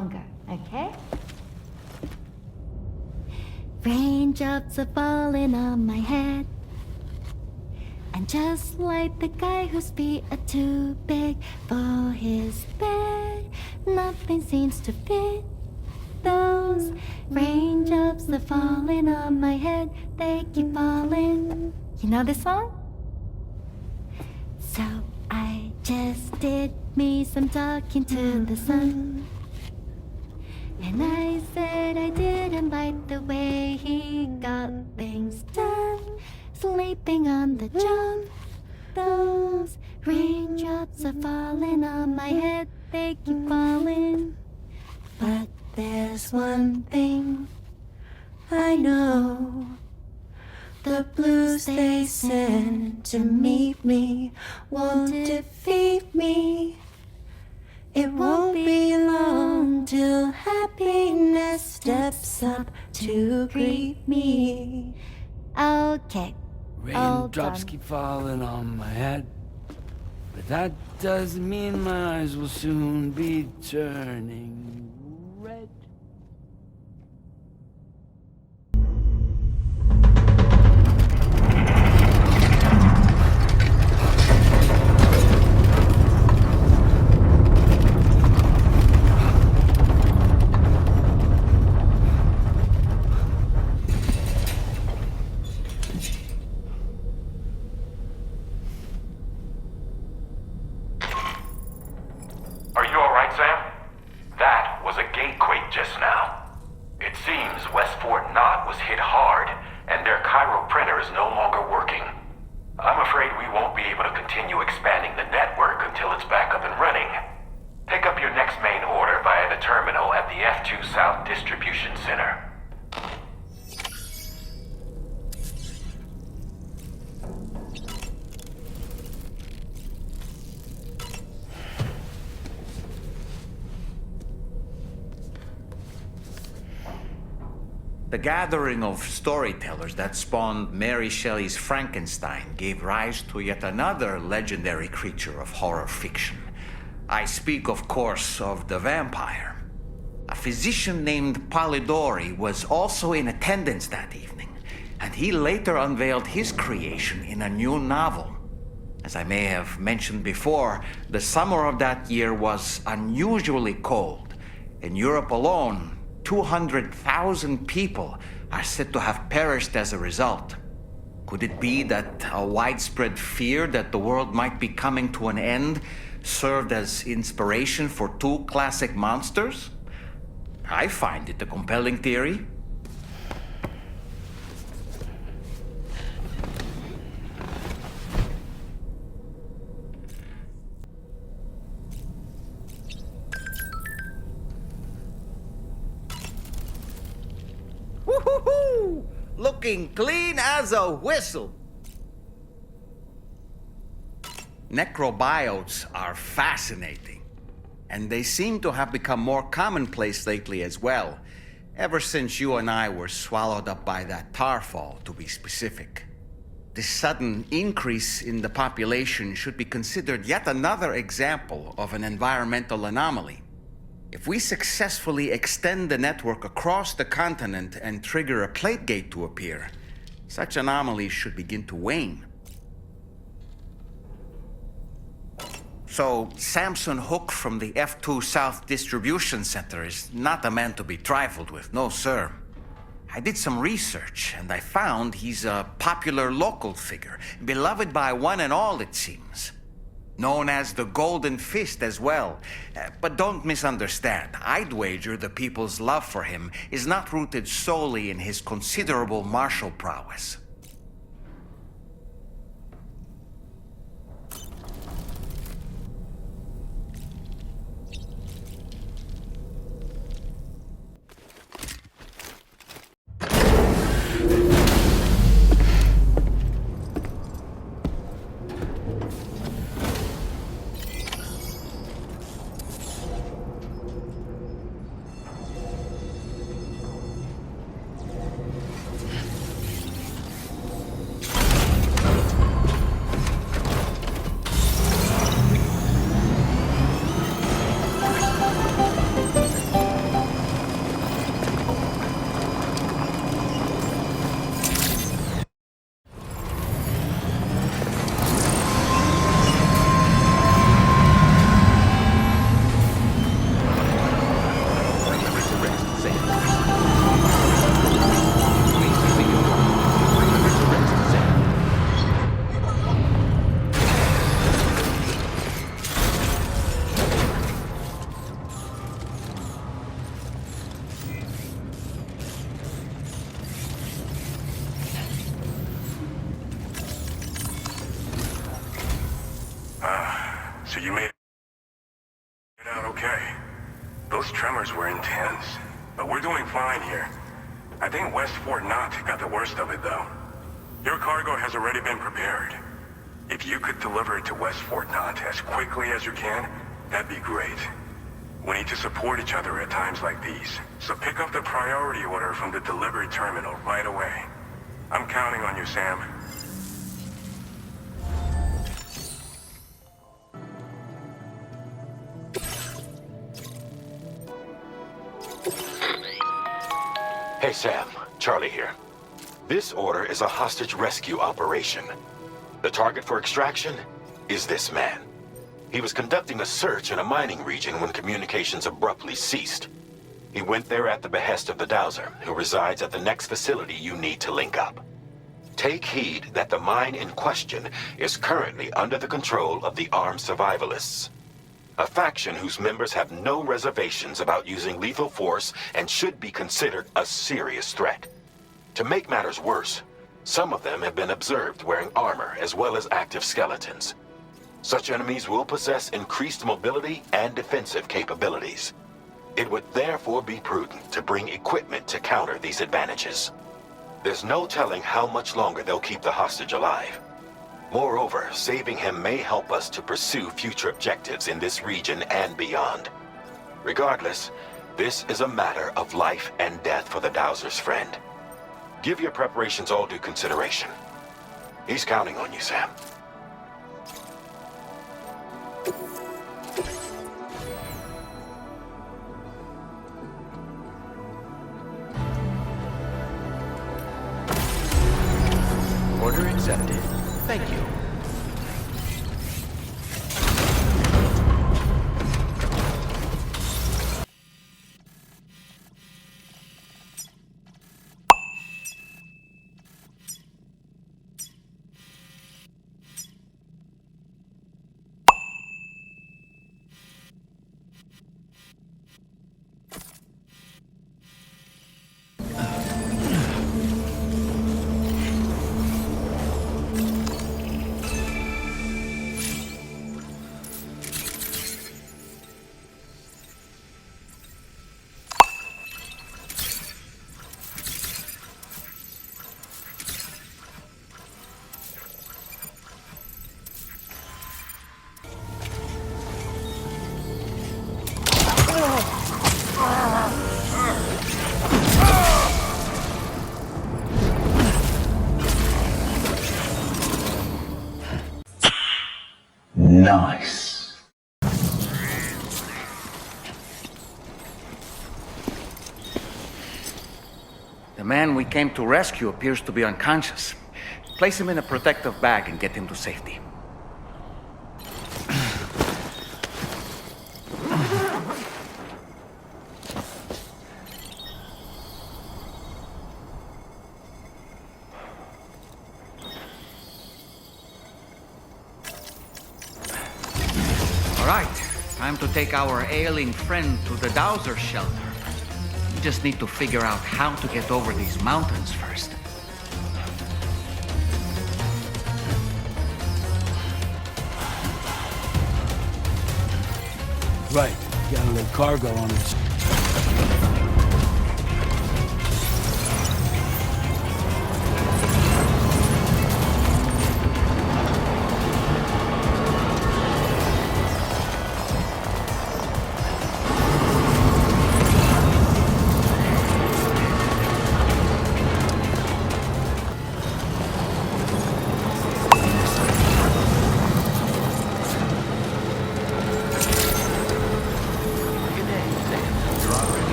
longer, okay? Raindrops are falling on my head, and just like the guy whose feet are too big for his bed, nothing seems to fit. Those raindrops are falling on my head, they keep falling. You know this song? So I just did me some talking to the sun, and I said I didn't like the way he got things done, sleeping on the job. Those raindrops are falling on my head, they keep falling. But there's one thing I know, the blues they send to meet me won't defeat me. It won't be long till happiness steps up to greet me. Okay. Raindrops keep falling on my head, but that doesn't mean my eyes will soon be turning red. Are you alright, Sam? That was a gatequake just now. It seems West Fort Knott was hit hard, and their Cairo printer is no longer working. I'm afraid we won't be able to continue expanding the network until it's back up and running. Pick up your next main order via the terminal at the F2 South Distribution Center. The gathering of storytellers that spawned Mary Shelley's Frankenstein gave rise to yet another legendary creature of horror fiction. I speak, of course, of the vampire. A physician named Polidori was also in attendance that evening, and he later unveiled his creation in a new novel. As I may have mentioned before, the summer of that year was unusually cold. In Europe alone, 200,000 people are said to have perished as a result. Could it be that a widespread fear that the world might be coming to an end served as inspiration for two classic monsters? I find it a compelling theory. Woo-hoo-hoo! Looking clean as a whistle. Necrobiotes are fascinating, and they seem to have become more commonplace lately as well, ever since you and I were swallowed up by that tar fall, to be specific. This sudden increase in the population should be considered yet another example of an environmental anomaly. If we successfully extend the network across the continent and trigger a plate gate to appear, such anomalies should begin to wane. So, Samson Hook from the F2 South Distribution Center is not a man to be trifled with, no sir. I did some research, and I found he's a popular local figure, beloved by one and all, it seems. Known as the Golden Fist as well. But don't misunderstand. I'd wager the people's love for him is not rooted solely in his considerable martial prowess. depends. But we're doing fine here. I think West Fort Knott got the worst of it, though. Your cargo has already been prepared. If you could deliver it to West Fort Knott as quickly as you can, that'd be great. We need to support each other at times like these. So pick up the priority order from the delivery terminal right away. I'm counting on you, Sam. Hey Sam, Charlie here. This order is a hostage rescue operation. The target for extraction is this man. He was conducting a search in a mining region when communications abruptly ceased. He went there at the behest of the Dowser, who resides at the next facility you need to link up. Take heed that the mine in question is currently under the control of the armed survivalists, a faction whose members have no reservations about using lethal force and should be considered a serious threat. To make matters worse, some of them have been observed wearing armor as well as active skeletons. Such enemies will possess increased mobility and defensive capabilities. It would therefore be prudent to bring equipment to counter these advantages. There's no telling how much longer they'll keep the hostage alive. Moreover, saving him may help us to pursue future objectives in this region and beyond. Regardless, this is a matter of life and death for the Dowser's friend. Give your preparations all due consideration. He's counting on you, Sam. Order accepted. Thank you. Nice. The man we came to rescue appears to be unconscious. Place him in a protective bag and get him to safety. All right, time to take our ailing friend to the Dowser shelter. We just need to figure out how to get over these mountains first. Right, got a little cargo on it.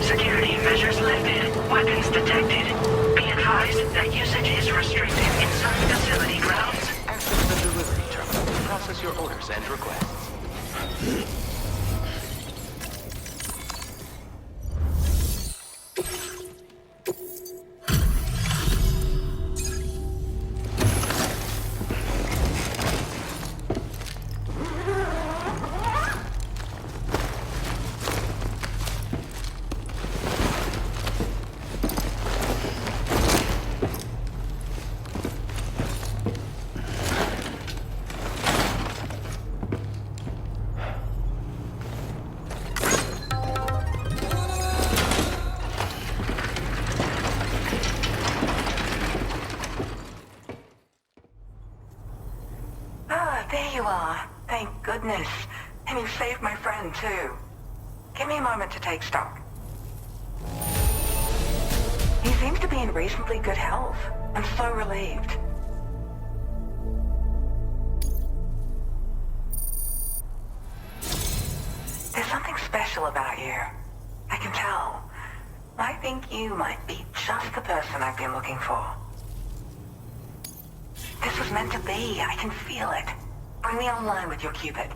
Security measures lifted. Weapons detected. Be advised that usage is restricted inside facility grounds. Access the delivery terminal to process your orders and requests. goodness. And you saved my friend, too. Give me a moment to take stock. He seems to be in reasonably good health. I'm so relieved. There's something special about you. I can tell. I think you might be just the person I've been looking for. This was meant to be. I can feel it. Bring me online with your Cupid.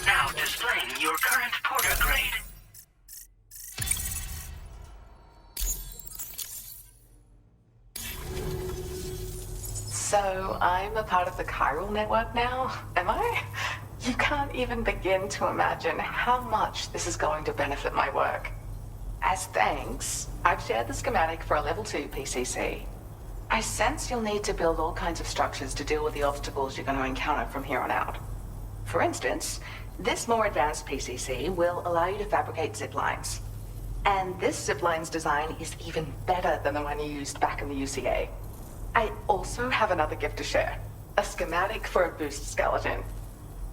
Now displaying your current porter grade. So I'm a part of the chiral network now, am I? You can't even begin to imagine how much this is going to benefit my work. As thanks, I've shared the schematic for a level 2 PCC. I sense you'll need to build all kinds of structures to deal with the obstacles you're going to encounter from here on out. For instance, this more advanced PCC will allow you to fabricate zip lines. And this zip line's design is even better than the one you used back in the UCA. I also have another gift to share. A schematic for a boost skeleton.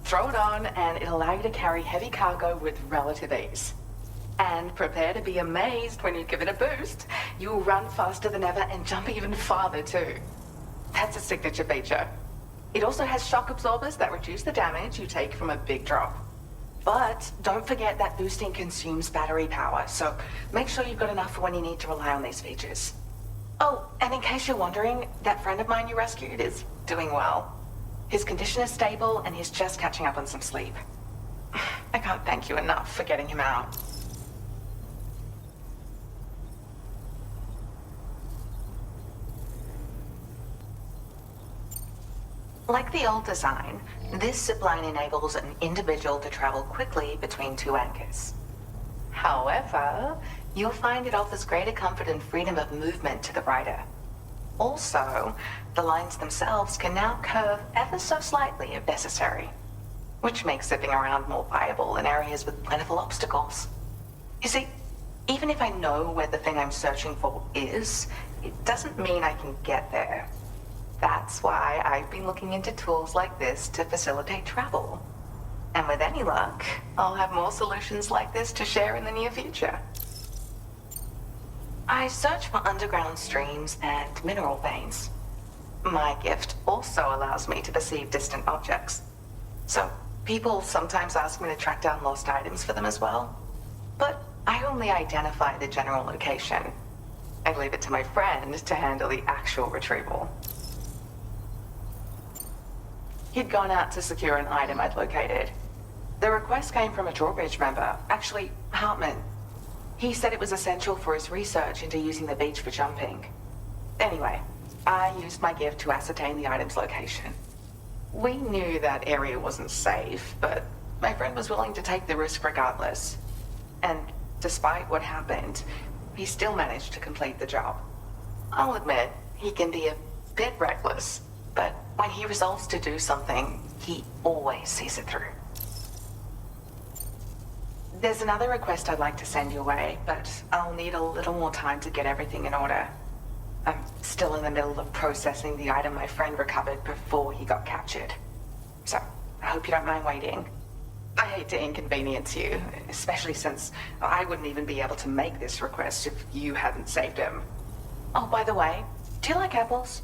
Throw it on and it'll allow you to carry heavy cargo with relative ease. And prepare to be amazed when you give it a boost. You'll run faster than ever and jump even farther too. That's a signature feature. It also has shock absorbers that reduce the damage you take from a big drop. But don't forget that boosting consumes battery power, so make sure you've got enough for when you need to rely on these features. Oh, and in case you're wondering, that friend of mine you rescued is doing well. His condition is stable and he's just catching up on some sleep. I can't thank you enough for getting him out. Like the old design, this zipline enables an individual to travel quickly between two anchors. However, you'll find it offers greater comfort and freedom of movement to the rider. Also, the lines themselves can now curve ever so slightly if necessary, which makes zipping around more viable in areas with plentiful obstacles. You see, even if I know where the thing I'm searching for is, it doesn't mean I can get there. That's why I've been looking into tools like this to facilitate travel. And with any luck, I'll have more solutions like this to share in the near future. I search for underground streams and mineral veins. My gift also allows me to perceive distant objects. So people sometimes ask me to track down lost items for them as well. But I only identify the general location. I leave it to my friend to handle the actual retrieval. He'd gone out to secure an item I'd located. The request came from a drawbridge member, actually, Hartman. He said it was essential for his research into using the beach for jumping. Anyway, I used my gift to ascertain the item's location. We knew that area wasn't safe, but my friend was willing to take the risk regardless. And despite what happened, he still managed to complete the job. I'll admit, he can be a bit reckless, but when he resolves to do something, he always sees it through. There's another request I'd like to send your way, but I'll need a little more time to get everything in order. I'm still in the middle of processing the item my friend recovered before he got captured. So, I hope you don't mind waiting. I hate to inconvenience you, especially since I wouldn't even be able to make this request if you hadn't saved him. Oh, by the way, do you like apples?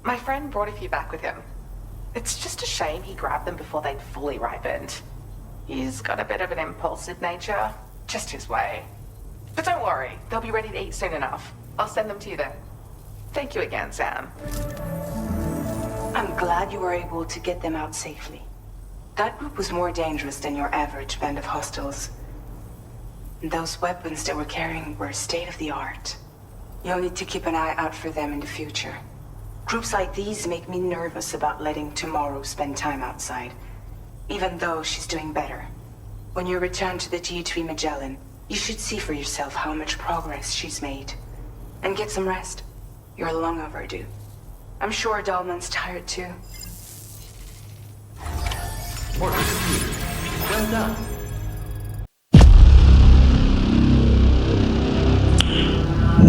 My friend brought a few back with him. It's just a shame he grabbed them before they'd fully ripened. He's got a bit of an impulsive nature, just his way. But don't worry, they'll be ready to eat soon enough. I'll send them to you then. Thank you again, Sam. I'm glad you were able to get them out safely. That group was more dangerous than your average band of hostiles. Those weapons they were carrying were state-of-the-art. You'll need to keep an eye out for them in the future. Groups like these make me nervous about letting Tomorrow spend time outside, even though she's doing better. When you return to the G3 Magellan, you should see for yourself how much progress she's made. And get some rest. You're long overdue. I'm sure Dahlman's tired too. Work completed. Well done.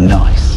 Nice.